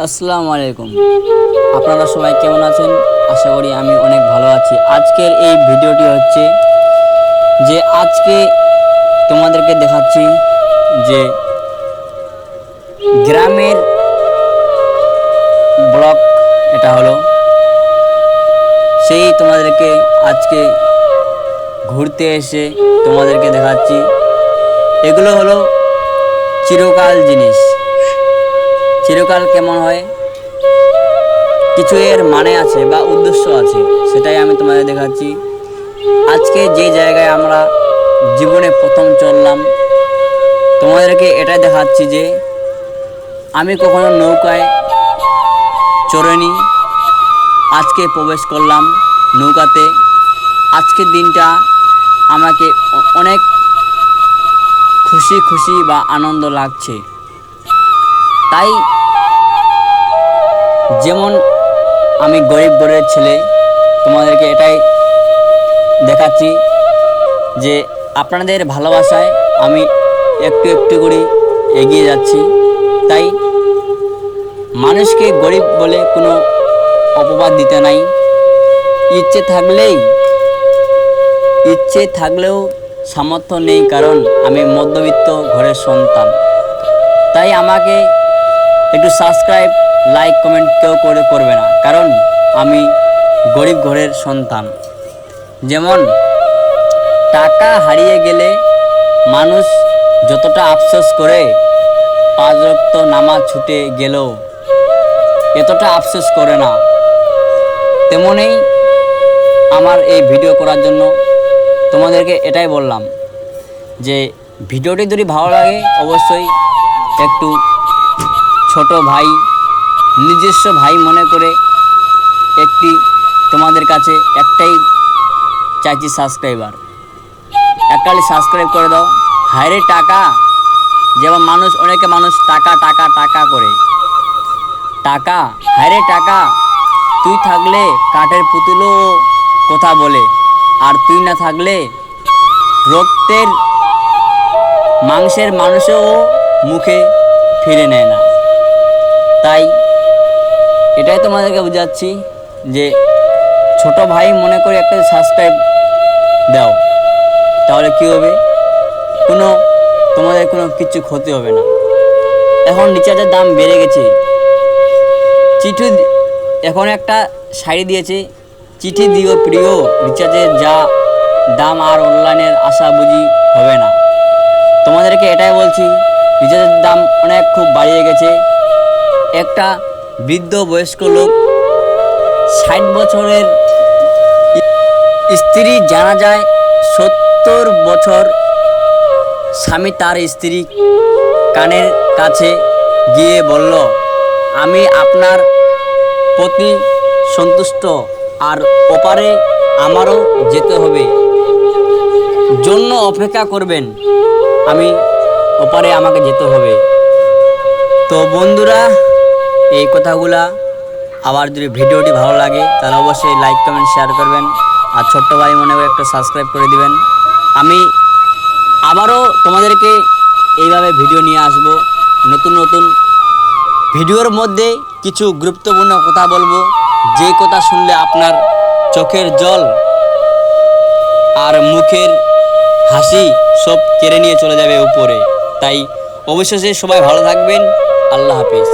আসসালামু আলাইকুম। আপনারা সবাই কেমন আছেন? আশা করি আমি অনেক ভালো আছি। আজকের এই ভিডিওটি হচ্ছে যে আজকে তোমাদেরকে দেখাচ্ছি যে গ্রামের ব্লগ এটা হলো সেই তোমাদেরকে আজকে ঘুরতে এসে তোমাদেরকে দেখাচ্ছি। এগুলো হলো চিরকাল জিনিস। চিরকাল কেমন হয়, কিছু এর মানে আছে বা উদ্দেশ্য আছে, সেটাই আমি তোমাদের দেখাচ্ছি। আজকে যে জায়গায় আমরা জীবনে প্রথম চললাম, তোমাদেরকে এটাই দেখাচ্ছি যে আমি কখনো নৌকায় চড়িনি, আজকে প্রবেশ করলাম নৌকাতে। আজকের দিনটা আমাকে অনেক খুশি খুশি বা আনন্দ লাগছে। তাই যেমন আমি গরিব ঘরের ছেলে, তোমাদেরকে এটাই দেখাচ্ছি যে আপনাদের ভালোবাসায় আমি একটু একটু করে এগিয়ে যাচ্ছি। তাই মানুষকে গরিব বলে কোনো অপবাদ দিতে নাই। ইচ্ছে থাকলেও সামর্থ্য নেই, কারণ আমি মধ্যবিত্ত ঘরের সন্তান। তাই আমাকে একটু সাবস্ক্রাইব, লাইক, কমেন্ট কেউ করবে না, কারণ আমি গরিব ঘরের সন্তান। যেমন টাকা হারিয়ে গেলে মানুষ যতটা আফসোস করে, 5 ওয়াক্ত নামাজ ছুটে গেলেও এতটা আফসোস করে না। তেমনই আমার এই ভিডিও করার জন্য তোমাদেরকে এটাই বললাম যে ভিডিওটি যদি ভালো লাগে অবশ্যই একটু ছোট ভাই, নিজস্ব ভাই মনে করে একটি তোমাদের কাছে একটাই চাইছি সাবস্ক্রাইবার, একটাই সাবস্ক্রাইব করে দাও। হায়রে টাকা, যেমন অনেকে মানুষ টাকা টাকা টাকা করে, টাকা, হায়রে টাকা, তুই থাকলে কাঠের পুতুলও কথা বলে, আর তুই না থাকলে রক্তের মাংসের মানুষও মুখে ফিরে নেয় না। তাই এটাই তোমাদেরকে বোঝাচ্ছি যে ছোট ভাই মনে করে একটা সাবস্ক্রাইব দাও, তাহলে কী হবে, তোমাদের কোনো কিছু ক্ষতি হবে না। এখন রিচার্জের দাম বেড়ে গেছে, এখন একটা শাড়ি দিয়েছে, চিঠি দিও প্রিয়, রিচার্জের যা দাম আর অনলাইনের আশা বুঝি হবে না। তোমাদেরকে এটাই বলছি, রিচার্জের দাম অনেক খুব বাড়িয়ে গেছে। একটা বৃদ্ধ বয়স্ক লোক, 60 বছরের স্ত্রী জানা যায়, 70 বছর স্বামী তার স্ত্রী কানের কাছে গিয়ে বলল, আমি আপনার প্রতি সন্তুষ্ট, আর ওপারে আমারও যেতে হবে, জন্য অপেক্ষা করবেন, আমি ওপারে আমাকে যেতে হবে। তো বন্ধুরা, এই কথাগুলা আবার যদি ভিডিওটি ভালো লাগে তাহলে অবশ্যই লাইক, কমেন্ট, শেয়ার করবেন, আর ছোট্ট ভাই মনে করে একটা সাবস্ক্রাইব করে দিবেন। আমি আবারও তোমাদেরকে এইভাবে ভিডিও নিয়ে আসব, নতুন নতুন ভিডিওর মধ্যে কিছু গুরুত্বপূর্ণ কথা বলবো, যে কথা শুনলে আপনার চোখের জল আর মুখের হাসি সব কেড়ে নিয়ে চলে যাবে উপরে। তাই অবশ্যই সবাই ভালো থাকবেন। আল্লাহ হাফিজ।